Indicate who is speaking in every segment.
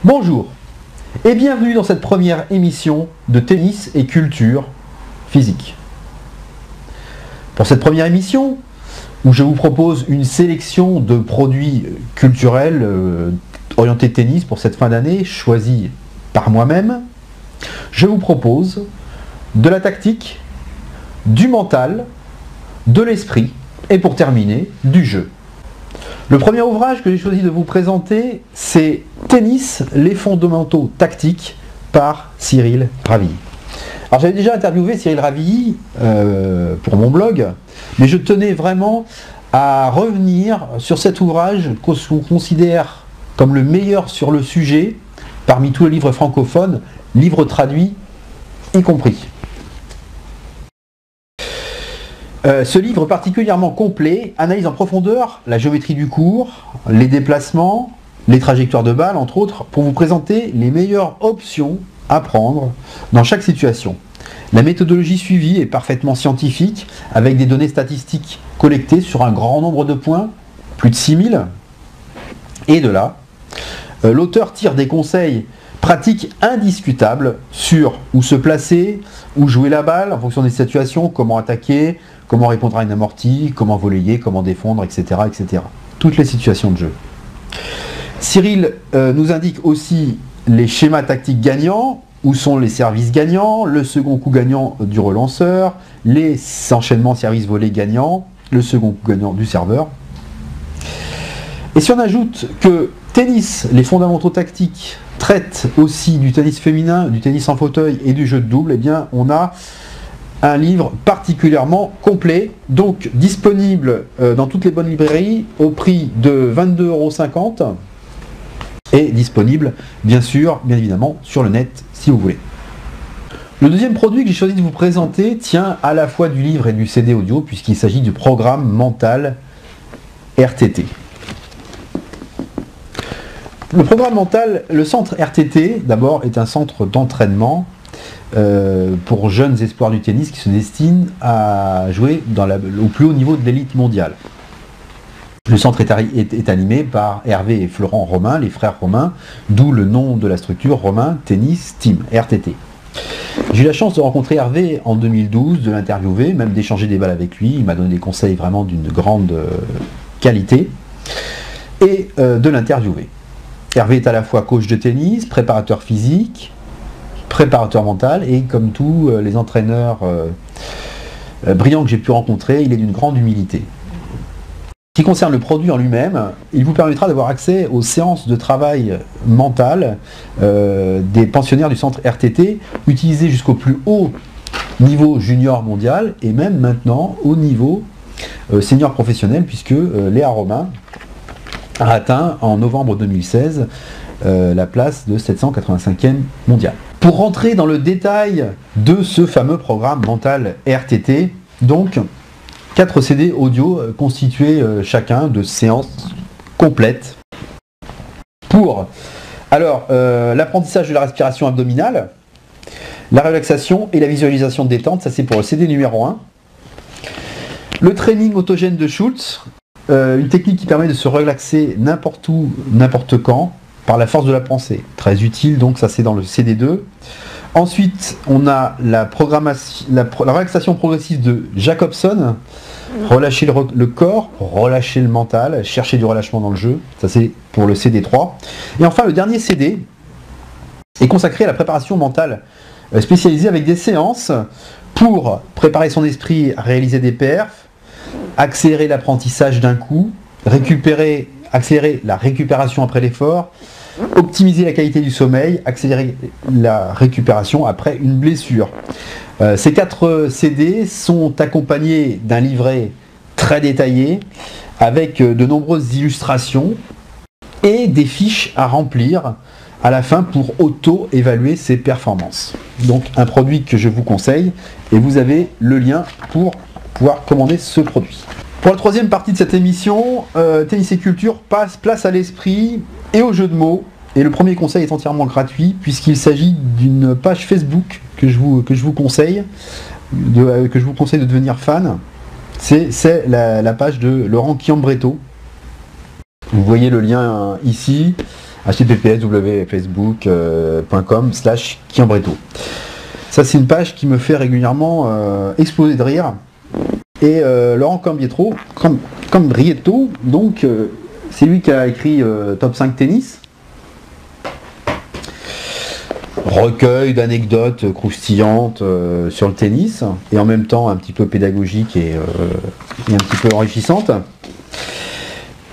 Speaker 1: Bonjour et bienvenue dans cette première émission de tennis et culture physique. Pour cette première émission, où je vous propose une sélection de produits culturels orientés tennis pour cette fin d'année, choisis par moi-même, je vous propose de la tactique, du mental, de l'esprit et pour terminer, du jeu. Le premier ouvrage que j'ai choisi de vous présenter, c'est Tennis, les fondamentaux tactiques par Cyril Ravilly. Alors j'avais déjà interviewé Cyril Ravilly pour mon blog, mais je tenais vraiment à revenir sur cet ouvrage qu'on considère comme le meilleur sur le sujet, parmi tous les livres francophones, livres traduits y compris. Ce livre particulièrement complet analyse en profondeur la géométrie du court, les déplacements, les trajectoires de balles, entre autres, pour vous présenter les meilleures options à prendre dans chaque situation. La méthodologie suivie est parfaitement scientifique, avec des données statistiques collectées sur un grand nombre de points, plus de 6000. Et de là, l'auteur tire des conseils pratiques indiscutables sur où se placer, où jouer la balle en fonction des situations, comment attaquer, comment répondre à une amortie, comment volleyer, comment défendre, etc., etc. Toutes les situations de jeu. Cyril nous indique aussi les schémas tactiques gagnants, où sont les services gagnants, le second coup gagnant du relanceur, les enchaînements service-volée gagnants, le second coup gagnant du serveur. Et si on ajoute que Tennis, les fondamentaux tactiques, traite aussi du tennis féminin, du tennis en fauteuil et du jeu de double, eh bien on a un livre particulièrement complet, donc disponible dans toutes les bonnes librairies au prix de 22,50 € et disponible bien évidemment sur le net si vous voulez. Le deuxième produit que j'ai choisi de vous présenter tient à la fois du livre et du CD audio puisqu'il s'agit du programme mental RTT. Le programme mental, le centre RTT, d'abord, est un centre d'entraînement pour jeunes espoirs du tennis qui se destinent à jouer au plus haut niveau de l'élite mondiale. Le centre est animé par Hervé et Florent Romain, les frères Romain, d'où le nom de la structure Romain Tennis Team, RTT. J'ai eu la chance de rencontrer Hervé en 2012, de l'interviewer, même d'échanger des balles avec lui. Il m'a donné des conseils vraiment d'une grande qualité et de l'interviewer. Hervé est à la fois coach de tennis, préparateur physique, préparateur mental et comme tous les entraîneurs brillants que j'ai pu rencontrer, il est d'une grande humilité. Ce qui concerne le produit en lui-même, il vous permettra d'avoir accès aux séances de travail mental des pensionnaires du centre RTT, utilisées jusqu'au plus haut niveau junior mondial et même maintenant au niveau senior professionnel puisque Léa Romain a atteint en novembre 2016 la place de 785e mondial. Pour rentrer dans le détail de ce fameux programme mental RTT, donc 4 CD audio constitués chacun de séances complètes pour l'apprentissage de la respiration abdominale, la relaxation et la visualisation de détente, ça c'est pour le CD numéro 1. Le training autogène de Schultz, une technique qui permet de se relaxer n'importe où, n'importe quand, par la force de la pensée. Très utile, donc ça c'est dans le CD2. Ensuite, on a la relaxation progressive de Jacobson, relâcher le corps, relâcher le mental, chercher du relâchement dans le jeu, ça c'est pour le CD3. Et enfin, le dernier CD est consacré à la préparation mentale spécialisée avec des séances pour préparer son esprit à réaliser des perfs, accélérer l'apprentissage d'un coup, accélérer la récupération après l'effort, optimiser la qualité du sommeil, accélérer la récupération après une blessure. Ces 4 CD sont accompagnés d'un livret très détaillé avec de nombreuses illustrations et des fiches à remplir à la fin pour auto-évaluer ses performances. Donc un produit que je vous conseille et vous avez le lien pour pouvoir commander ce produit. Pour la troisième partie de cette émission, Tennis et Culture passe place à l'esprit et au jeu de mots. Et le premier conseil est entièrement gratuit puisqu'il s'agit d'une page Facebook que je vous conseille de devenir fan. C'est la page de Laurent Chiambretto. Vous voyez le lien ici. https://facebook.com/Kiambretto. Ça, c'est une page qui me fait régulièrement exploser de rire. Et Laurent Cambrietto, donc c'est lui qui a écrit Top 5 tennis. Recueil d'anecdotes croustillantes sur le tennis, et en même temps un petit peu pédagogique et un petit peu enrichissante.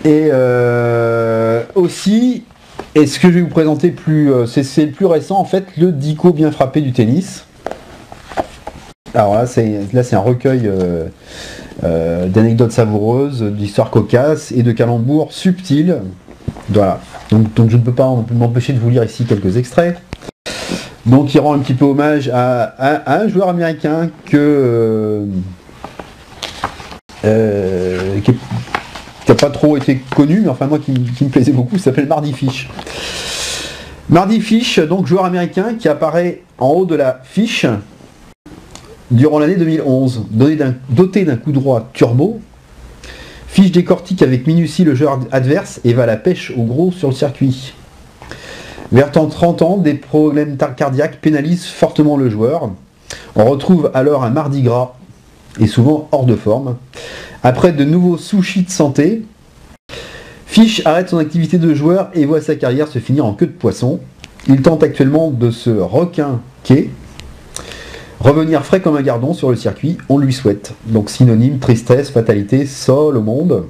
Speaker 1: Et aussi, et ce que je vais vous présenter c'est le plus récent en fait, le Dico bien frappé du tennis. Alors là c'est un recueil d'anecdotes savoureuses, d'histoires cocasses et de calembours subtils. Voilà. Donc je ne peux pas m'empêcher de vous lire ici quelques extraits. Donc il rend un petit peu hommage à un joueur américain qui n'a pas trop été connu, mais enfin moi qui me plaisait beaucoup, il s'appelle Mardy Fish. Mardy Fish, donc joueur américain qui apparaît en haut de la fiche durant l'année 2011, doté d'un coup droit turbo. Fish décortique avec minutie le joueur adverse et va à la pêche au gros sur le circuit. Vers 30 ans, des problèmes cardiaques pénalisent fortement le joueur. On retrouve alors un Mardi Gras, et souvent hors de forme. Après de nouveaux soucis de santé, Fish arrête son activité de joueur et voit sa carrière se finir en queue de poisson. Il tente actuellement de se requinquer, revenir frais comme un gardon sur le circuit, on lui souhaite. Donc synonyme, tristesse, fatalité, sol au monde.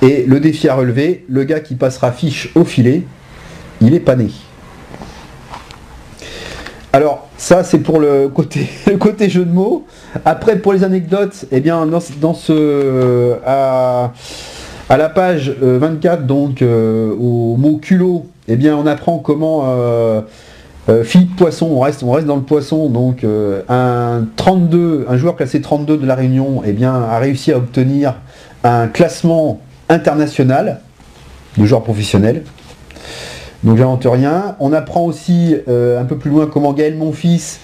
Speaker 1: Et le défi à relever, le gars qui passera Fish au filet, il est pas né. Alors ça c'est pour le côté jeu de mots. Après pour les anecdotes, eh bien à la page 24, donc au mot culot, eh bien on apprend comment Philippe Poisson, on reste dans le poisson, donc un joueur classé 32 de la Réunion, eh bien a réussi à obtenir un classement international de joueur professionnel. Donc j'invente rien. On apprend aussi un peu plus loin comment Gaël Monfils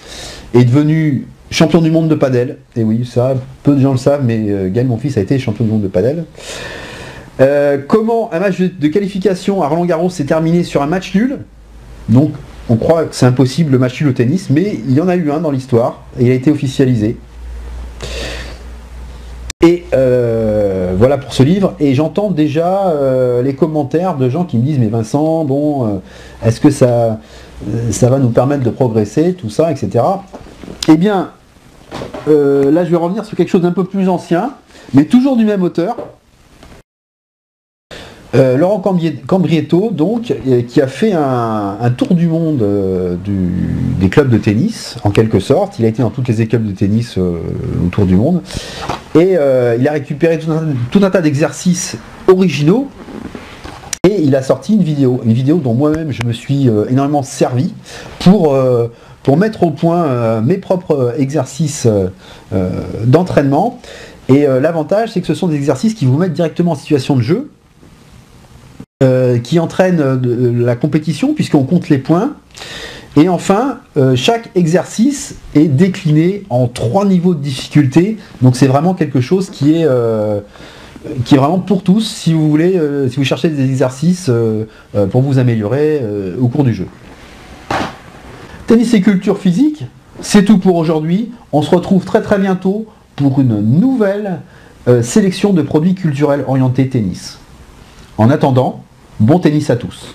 Speaker 1: est devenu champion du monde de padel. Et oui, ça, peu de gens le savent, mais Gaël Monfils a été champion du monde de padel. Comment un match de qualification à Roland-Garros s'est terminé sur un match nul. Donc on croit que c'est impossible le match nul au tennis, mais il y en a eu un dans l'histoire, et il a été officialisé. Et voilà pour ce livre, et j'entends déjà les commentaires de gens qui me disent mais Vincent, bon, est-ce que ça va nous permettre de progresser, tout ça, etc. Eh bien, là je vais revenir sur quelque chose d'un peu plus ancien, mais toujours du même auteur. Laurent Cambrietto, donc, qui a fait un tour du monde des clubs de tennis, en quelque sorte. Il a été dans toutes les équipes de tennis autour du monde. Et il a récupéré tout un tas d'exercices originaux. Et il a sorti une vidéo dont moi-même je me suis énormément servi pour mettre au point mes propres exercices d'entraînement. Et l'avantage, c'est que ce sont des exercices qui vous mettent directement en situation de jeu, qui entraîne la compétition puisqu'on compte les points. Et enfin, chaque exercice est décliné en 3 niveaux de difficulté. Donc c'est vraiment quelque chose qui est vraiment pour tous si vous voulez, si vous cherchez des exercices pour vous améliorer au cours du jeu. Tennis et culture physique, c'est tout pour aujourd'hui. On se retrouve très très bientôt pour une nouvelle sélection de produits culturels orientés tennis. En attendant, bon tennis à tous.